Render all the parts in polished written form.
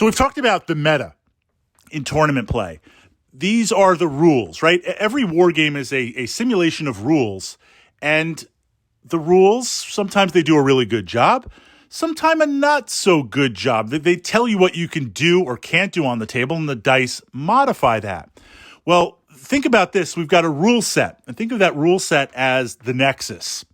So we've talked about the meta in tournament play. These are the rules, right? Every war game is a simulation of rules, and the rules, sometimes they do a really good job, sometimes a not so good job. They tell you what you can do or can't do on the table, and the dice modify that. Well, think about this. We've got a rule set, and think of that rule set as the nexus.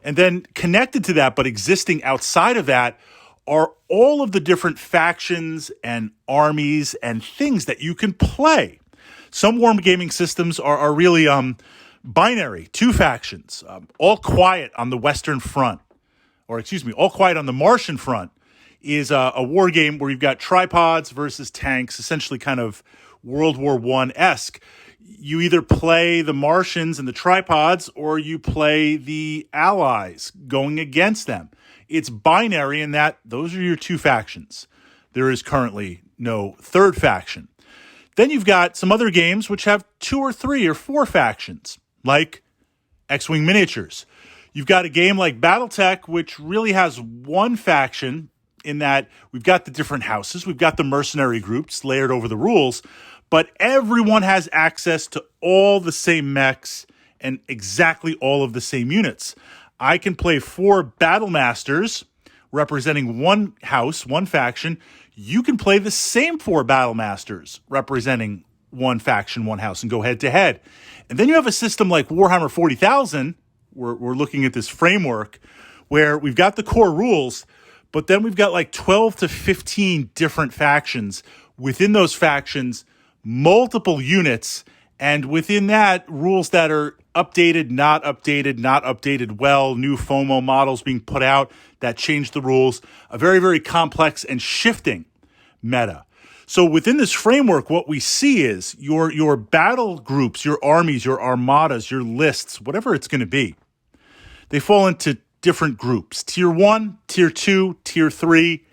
And then connected to that, but existing outside of that, are all of the different factions and armies and things that you can play. Some wargaming systems are really binary, two factions, all quiet on the Western Front, all quiet on the Martian Front is a war game where you've got tripods versus tanks, essentially kind of World War I-esque. You either play the Martians and the tripods, or you play the Allies going against them. It's binary in that those are your two factions. There is currently no third faction. Then you've got some other games which have 2 or 3 or 4 factions, like X-Wing Miniatures. You've got a game like Battletech, which really has one faction in that we've got the different houses, we've got the mercenary groups layered over the rules, but everyone has access to all the same mechs and exactly all of the same units. I can play 4 Battle Masters representing one house, one faction. You can play the same 4 Battle Masters representing one faction, one house, and go head to head. And then you have a system like Warhammer 40,000. We're looking at this framework where we've got the core rules, but then we've got like 12 to 15 different factions. Within those factions, multiple units, and within that, rules that are updated, not updated well, new FOMO models being put out that change the rules. A very, very complex and shifting meta. So within this framework, what we see is your battle groups, your armies, your armadas, your lists, whatever it's going to be, they fall into different groups: Tier 1, Tier 2, Tier 3,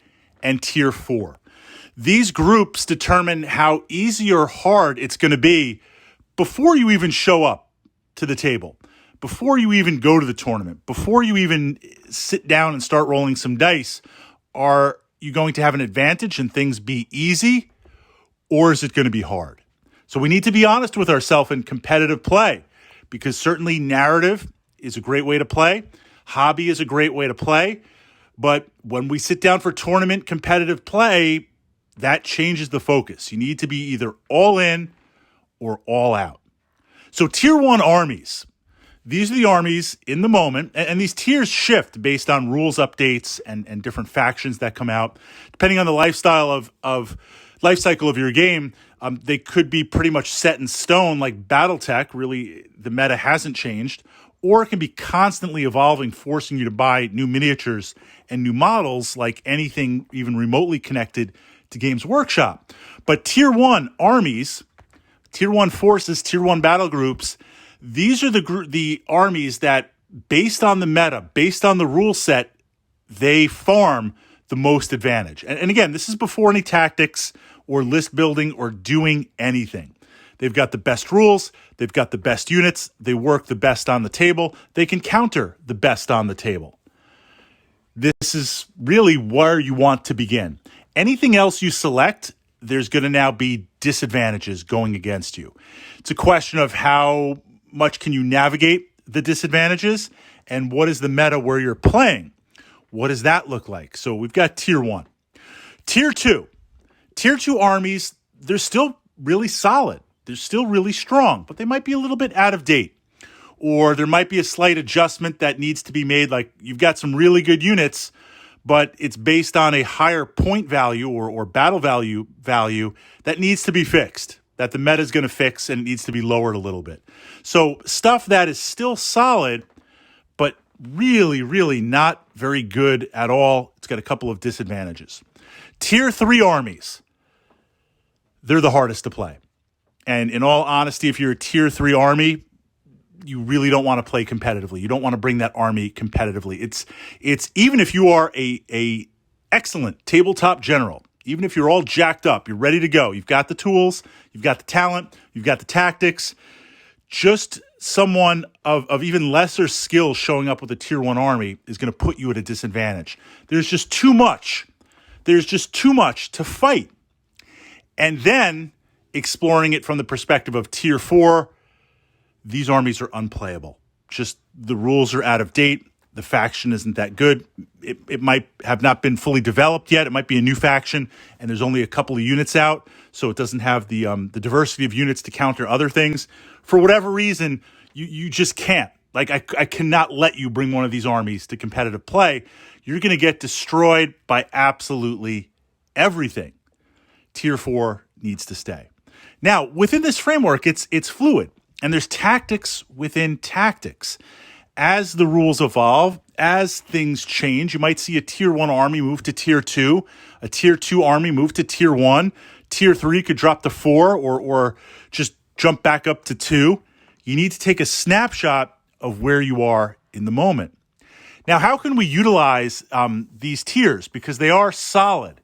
and Tier 4. These groups determine how easy or hard it's going to be before you even show up to the table, before you even go to the tournament, before you even sit down and start rolling some dice. Are you going to have an advantage and things be easy, or is it going to be hard? So we need to be honest with ourselves in competitive play, because certainly narrative is a great way to play. Hobby is a great way to play. But when we sit down for tournament competitive play, that changes the focus. You need to be either all in or all out. So Tier 1 armies. These are the armies in the moment, and these tiers shift based on rules updates and different factions that come out. Depending on the life cycle of your game, they could be pretty much set in stone, like Battletech. Really, the meta hasn't changed. Or it can be constantly evolving, forcing you to buy new miniatures and new models, like anything even remotely connected to Games Workshop. But Tier 1 armies, Tier 1 forces, Tier 1 battle groups, these are the armies that, based on the meta, based on the rule set, they farm the most advantage. And again, this is before any tactics or list building or doing anything. They've got the best rules. They've got the best units. They work the best on the table. They can counter the best on the table. This is really where you want to begin. Anything else you select, there's going to now be disadvantages going against you. It's a question of how much can you navigate the disadvantages, and what is the meta where you're playing? What does that look like? So we've got Tier 1. Tier 2. Tier 2 armies, they're still really solid. They're still really strong, but they might be a little bit out of date. Or there might be a slight adjustment that needs to be made, like you've got some really good units, but it's based on a higher point value or battle value that needs to be fixed, that the meta is going to fix, and it needs to be lowered a little bit. So stuff that is still solid, but really, really not very good at all. It's got a couple of disadvantages. Tier 3 armies, they're the hardest to play. And in all honesty, if you're a Tier 3 army, you really don't want to play competitively. You don't want to bring that army competitively. It's even if you are a excellent tabletop general, even if you're all jacked up, you're ready to go, you've got the tools, you've got the talent, you've got the tactics, just someone of even lesser skill showing up with a Tier 1 army is going to put you at a disadvantage. There's just too much to fight and then exploring it from the perspective of tier 4, these armies are unplayable. Just the rules are out of date. The faction isn't that good. It might have not been fully developed yet. It might be a new faction, and there's only a couple of units out, so it doesn't have the diversity of units to counter other things. For whatever reason, you just can't. Like, I cannot let you bring one of these armies to competitive play. You're going to get destroyed by absolutely everything. Tier 4 needs to stay. Now, within this framework, it's fluid, and there's tactics within tactics. As the rules evolve, as things change, you might see a tier 1 army move to tier 2, a tier 2 army move to tier 1, tier 3 could drop to 4 or just jump back up to 2. You need to take a snapshot of where you are in the moment. Now, how can we utilize these tiers? Because they are solid.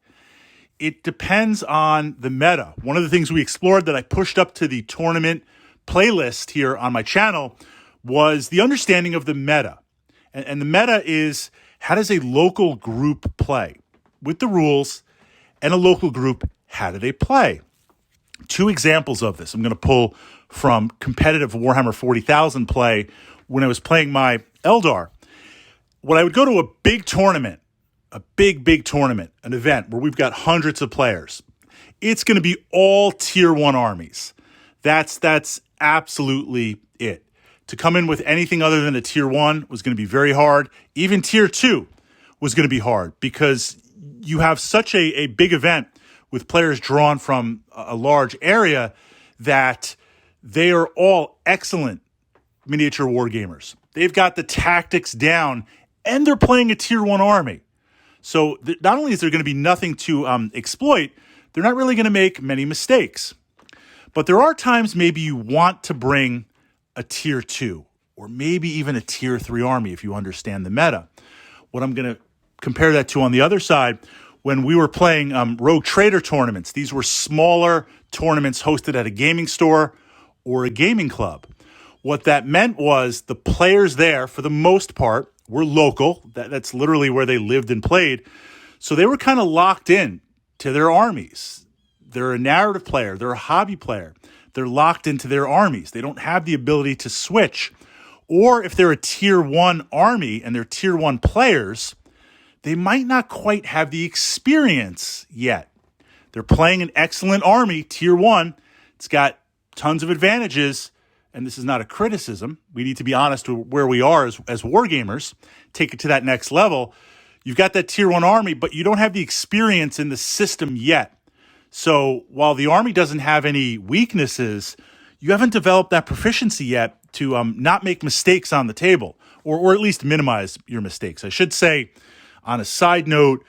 It depends on the meta. One of the things we explored that I pushed up to the tournament playlist here on my channel was the understanding of the meta. And the meta is, how does a local group play? With the rules and a local group, how do they play? 2 examples of this I'm going to pull from competitive Warhammer 40,000 play when I was playing my Eldar. When I would go to a big tournament, a big tournament, an event where we've got hundreds of players, it's going to be all tier 1 armies. That's absolutely it. To come in with anything other than a tier 1 was going to be very hard. Even tier 2 was going to be hard because you have such a big event with players drawn from a large area that they are all excellent miniature wargamers. They've got the tactics down, and they're playing a tier 1 army. So not only is there going to be nothing to exploit, they're not really going to make many mistakes. But there are times maybe you want to bring a tier 2 or maybe even a tier 3 army if you understand the meta. What I'm going to compare that to on the other side, when we were playing Rogue Trader tournaments, these were smaller tournaments hosted at a gaming store or a gaming club. What that meant was the players there, for the most part, were local. That's literally where they lived and played. So they were kind of locked in to their armies. They're a narrative player. They're a hobby player. They're locked into their armies. They don't have the ability to switch. Or if they're a tier 1 army and they're tier 1 players, they might not quite have the experience yet. They're playing an excellent army, tier 1. It's got tons of advantages, and this is not a criticism. We need to be honest with where we are as wargamers, take it to that next level. You've got that tier 1 army, but you don't have the experience in the system yet. So while the army doesn't have any weaknesses, you haven't developed that proficiency yet to not make mistakes on the table, or at least minimize your mistakes. I should say, on a side note,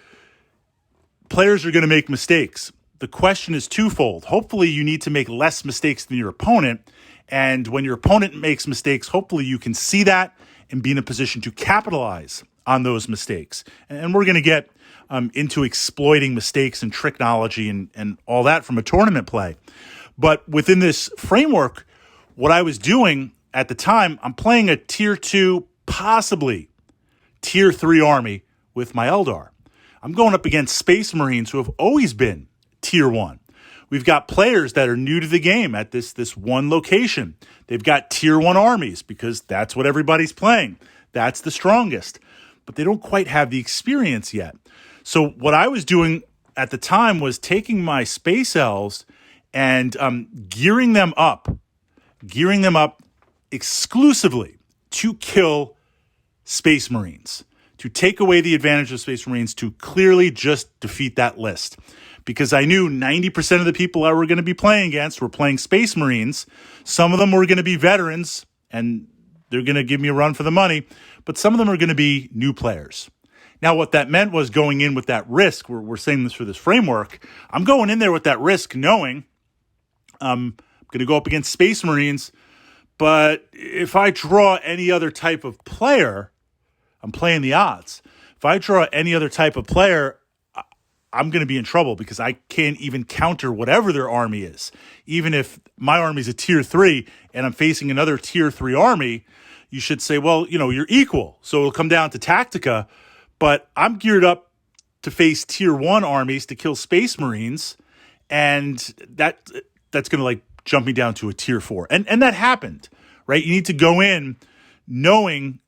players are going to make mistakes. The question is twofold. Hopefully you need to make less mistakes than your opponent. And when your opponent makes mistakes, hopefully you can see that and be in a position to capitalize on those mistakes. And we're going to get into exploiting mistakes and tricknology and all that from a tournament play. But within this framework, what I was doing at the time, I'm playing a tier 2, possibly tier 3 army with my Eldar. I'm going up against Space Marines who have always been tier 1. We've got players that are new to the game at this one location. They've got tier 1 armies because that's what everybody's playing. That's the strongest. But they don't quite have the experience yet. So what I was doing at the time was taking my Space Elves and gearing them up exclusively to kill Space Marines, to take away the advantage of Space Marines, to clearly just defeat that list. Because I knew 90% of the people I were going to be playing against were playing Space Marines. Some of them were going to be veterans, and they're going to give me a run for the money, but some of them are going to be new players. Now, what that meant was going in with that risk. We're saying this for this framework. I'm going in there with that risk knowing I'm going to go up against Space Marines, but if I draw any other type of player, I'm playing the odds. If I draw any other type of player, I'm going to be in trouble because I can't even counter whatever their army is. Even if my army is a tier 3 and I'm facing another tier 3 army, you should say, well, you're equal. So it'll come down to Tactica, but I'm geared up to face tier 1 armies to kill Space Marines, and that's going to like jump me down to a tier 4. And that happened, right? You need to go in knowing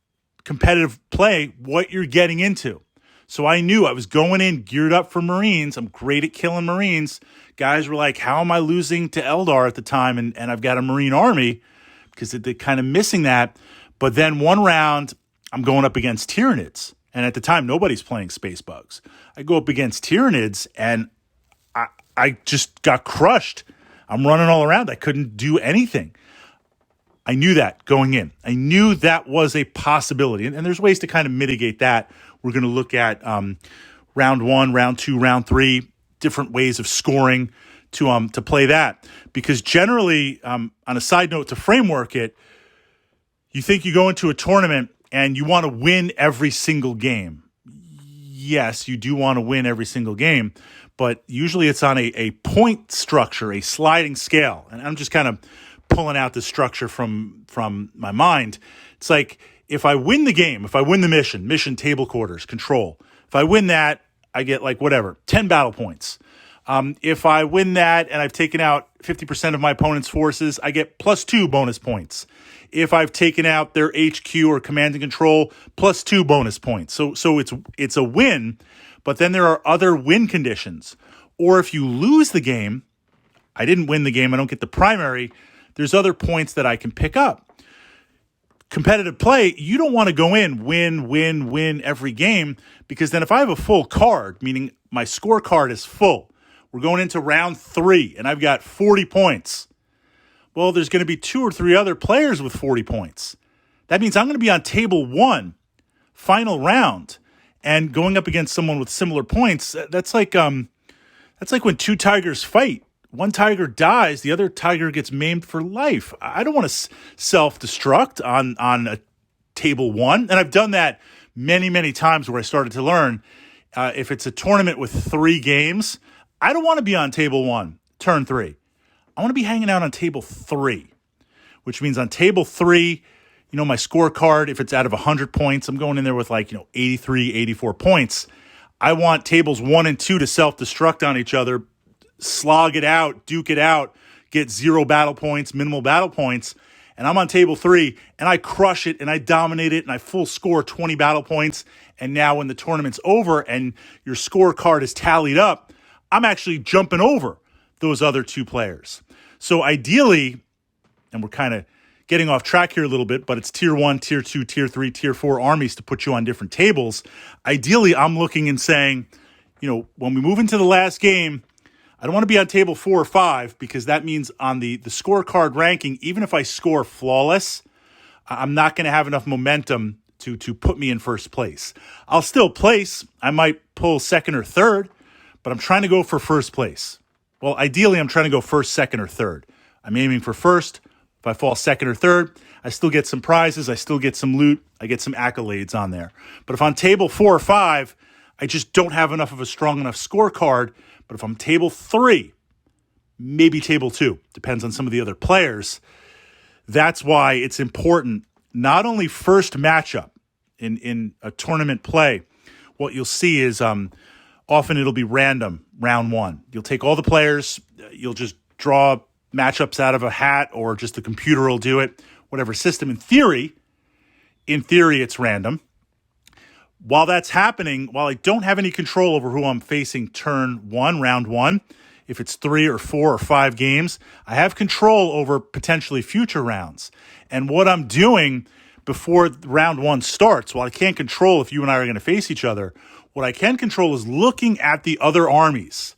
competitive play, what you're getting into. So I knew I was going in geared up for Marines. I'm great at killing Marines. Guys were like, how am I losing to Eldar at the time? And I've got a Marine army because they're kind of missing that. But then one round, I'm going up against Tyranids. And at the time, nobody's playing Space Bugs. I go up against Tyranids, and I just got crushed. I'm running all around. I couldn't do anything. I knew that going in. I knew that was a possibility. And there's ways to kind of mitigate that. We're going to look at round 1, round 2, round 3, different ways of scoring to play that. Because generally, on a side note to framework it, you think you go into a tournament and you want to win every single game. Yes, you do want to win every single game, but usually it's on a point structure, a sliding scale. And I'm just kind of pulling out the structure from my mind. It's like if I win the game, if I win the mission, table quarters, control, if I win that, I get like whatever, 10 battle points. If I win that and I've taken out 50% of my opponent's forces, I get +2 bonus points. If I've taken out their HQ or command and control, +2 bonus points. So it's a win, but then there are other win conditions. Or if you lose the game, I didn't win the game, I don't get the primary, there's other points that I can pick up. Competitive play, you don't want to go in, win every game, because then if I have a full card, meaning my scorecard is full, we're going into round 3, and I've got 40 points. Well, there's going to be 2 or 3 other players with 40 points. That means I'm going to be on table 1, final round, and going up against someone with similar points. That's like when 2 tigers fight. One tiger dies, the other tiger gets maimed for life. I don't want to self-destruct on a table 1, and I've done that many, many times where I started to learn. If it's a tournament with 3 games, I don't want to be on table 1, turn 3. I want to be hanging out on table 3, which means on table 3, my scorecard, if it's out of 100 points, I'm going in there with 83, 84 points. I want tables 1 and 2 to self-destruct on each other, slog it out, duke it out, get 0 battle points, minimal battle points, and I'm on table 3, and I crush it, and I dominate it, and I full score 20 battle points, and now when the tournament's over and your scorecard is tallied up, I'm actually jumping over those other 2 players. So ideally, and we're kind of getting off track here a little bit, but it's tier 1, tier 2, tier 3, tier 4 armies to put you on different tables. Ideally, I'm looking and saying, when we move into the last game, I don't want to be on table 4 or 5 because that means on the scorecard ranking, even if I score flawless, I'm not going to have enough momentum to put me in first place. I'll still place. I might pull second or third, but I'm trying to go for first place. Well, ideally, I'm trying to go first, second, or third. I'm aiming for first. If I fall second or third, I still get some prizes. I still get some loot. I get some accolades on there. But if on table 4 or 5, I just don't have enough of a strong enough scorecard. But if I'm table 3, maybe table 2, depends on some of the other players. That's why it's important, not only first matchup in a tournament play, what you'll see is often it'll be random, round 1. You'll take all the players, you'll just draw matchups out of a hat, or just the computer will do it, whatever system. In theory, it's random. While that's happening, while I don't have any control over who I'm facing turn 1, round 1, if it's 3 or 4 or 5 games, I have control over potentially future rounds. And what I'm doing before round 1 starts, while I can't control if you and I are going to face each other, what I can control is looking at the other armies,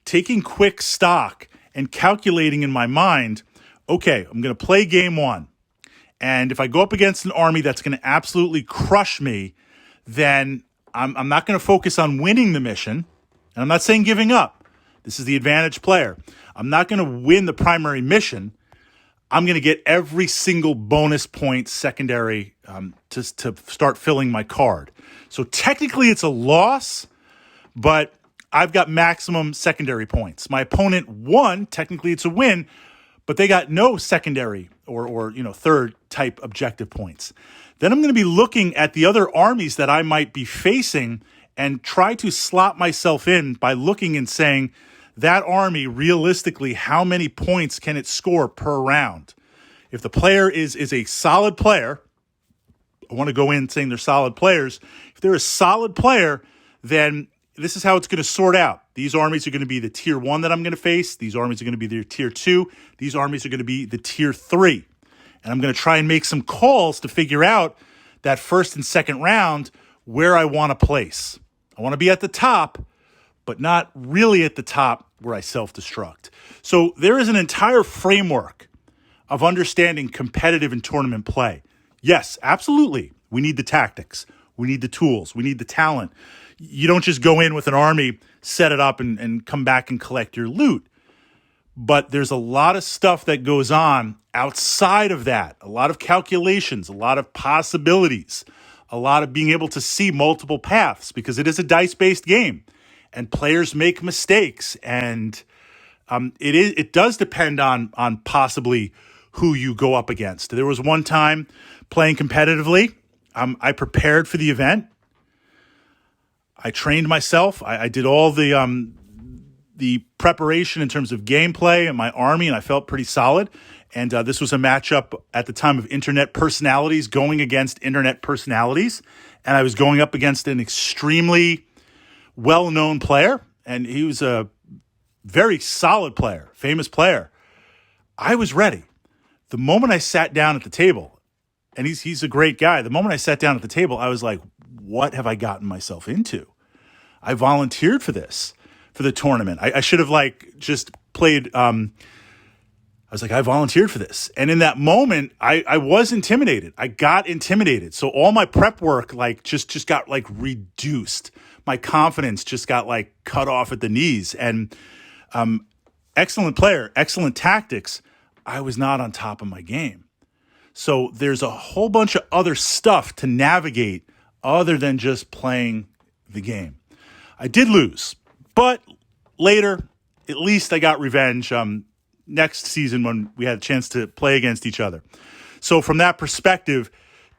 taking quick stock and calculating in my mind, okay, I'm going to play game 1. And if I go up against an army that's going to absolutely crush me, then I'm not going to focus on winning the mission. And I'm not saying giving up. This is the advantage player. I'm not going to win the primary mission. I'm going to get every single bonus point secondary to start filling my card. So technically it's a loss, but I've got maximum secondary points. My opponent won. Technically it's a win, but they got no secondary or third type objective points. Then I'm going to be looking at the other armies that I might be facing and try to slot myself in by looking and saying, that army, realistically, how many points can it score per round? If the player is a solid player, I want to go in saying they're solid players. If they're a solid player, then this is how it's going to sort out. These armies are going to be the tier 1 that I'm going to face. These armies are going to be the tier 2. These armies are going to be the tier 3. And I'm going to try and make some calls to figure out that first and second round where I want to place. I want to be at the top, but not really at the top where I self-destruct. So there is an entire framework of understanding competitive and tournament play. Yes, absolutely. We need the tactics. We need the tools. We need the talent. You don't just go in with an army, set it up, and come back and collect your loot. But there's a lot of stuff that goes on outside of that. A lot of calculations, a lot of possibilities, a lot of being able to see multiple paths, because it is a dice-based game. And players make mistakes. And it does depend on possibly who you go up against. There was one time playing competitively, I prepared for the event. I trained myself. I did all the preparation in terms of gameplay and my army, and I felt pretty solid. And this was a matchup at the time of internet personalities going against internet personalities. And I was going up against an extremely well-known player, and he was a very solid player, famous player. I was ready. The moment I sat down at the table, and he's a great guy, the moment I sat down at the table, I was like, what have I gotten myself into? I volunteered for this, for the tournament. I should have just played. I was like, I volunteered for this. And in that moment, I was intimidated. I got intimidated. So all my prep work just got reduced. My confidence just got cut off at the knees. And excellent player, excellent tactics. I was not on top of my game. So there's a whole bunch of other stuff to navigate other than just playing the game. I did lose, but later, at least I got revenge next season when we had a chance to play against each other. So from that perspective,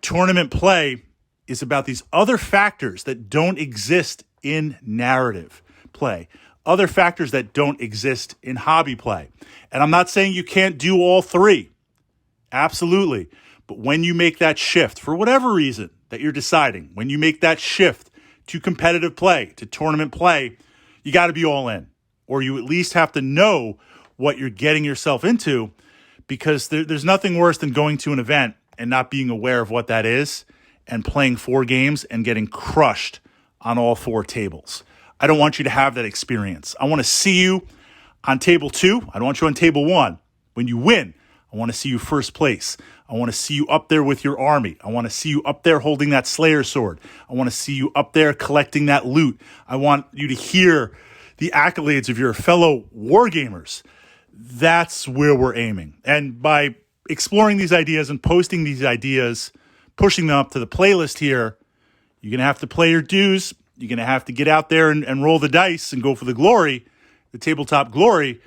tournament play is about these other factors that don't exist in narrative play, other factors that don't exist in hobby play. And I'm not saying you can't do all three. Absolutely. But when you make that shift, for whatever reason that you're deciding, when you make that shift to competitive play, to tournament play, you got to be all in. Or you at least have to know what you're getting yourself into, because there's nothing worse than going to an event and not being aware of what that is and playing 4 games and getting crushed on all 4 tables. I don't want you to have that experience. I want to see you on table 2. I don't want you on table 1. When you win, I want to see you first place. I want to see you up there with your army. I want to see you up there holding that Slayer sword. I want to see you up there collecting that loot. I want you to hear the accolades of your fellow Wargamers. That's where we're aiming. And by exploring these ideas and posting these ideas, pushing them up to the playlist here, you're going to have to play your dues. You're going to have to get out there and roll the dice and go for the glory, the tabletop glory.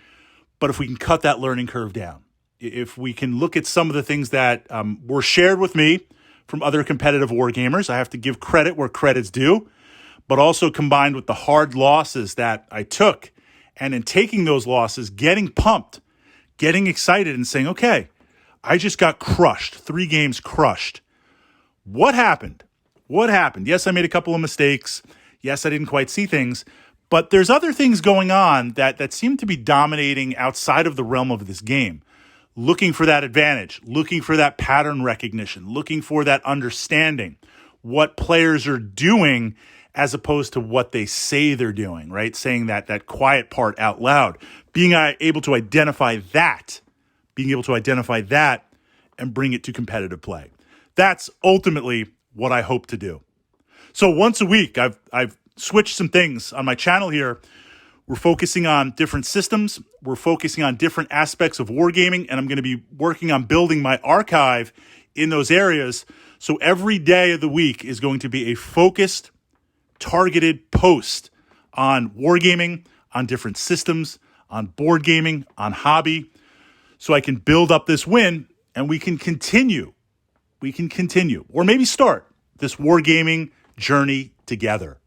But if we can cut that learning curve down, if we can look at some of the things that were shared with me from other competitive wargamers, I have to give credit where credit's due, but also combined with the hard losses that I took. And in taking those losses, getting pumped, getting excited and saying, okay, I just got crushed, 3 games crushed. What happened? What happened? Yes, I made a couple of mistakes. Yes, I didn't quite see things. But there's other things going on that seem to be dominating outside of the realm of this game. Looking for that advantage, looking for that pattern recognition, looking for that understanding, what players are doing as opposed to what they say they're doing, right? Saying that quiet part out loud. Being able to identify that, and bring it to competitive play. That's ultimately what I hope to do. So once a week, I've switched some things on my channel here. We're focusing on different systems. We're focusing on different aspects of wargaming, and I'm going to be working on building my archive in those areas. So every day of the week is going to be a focused, targeted post on wargaming, on different systems, on board gaming, on hobby, so I can build up this win and we can continue, or maybe start this wargaming journey together.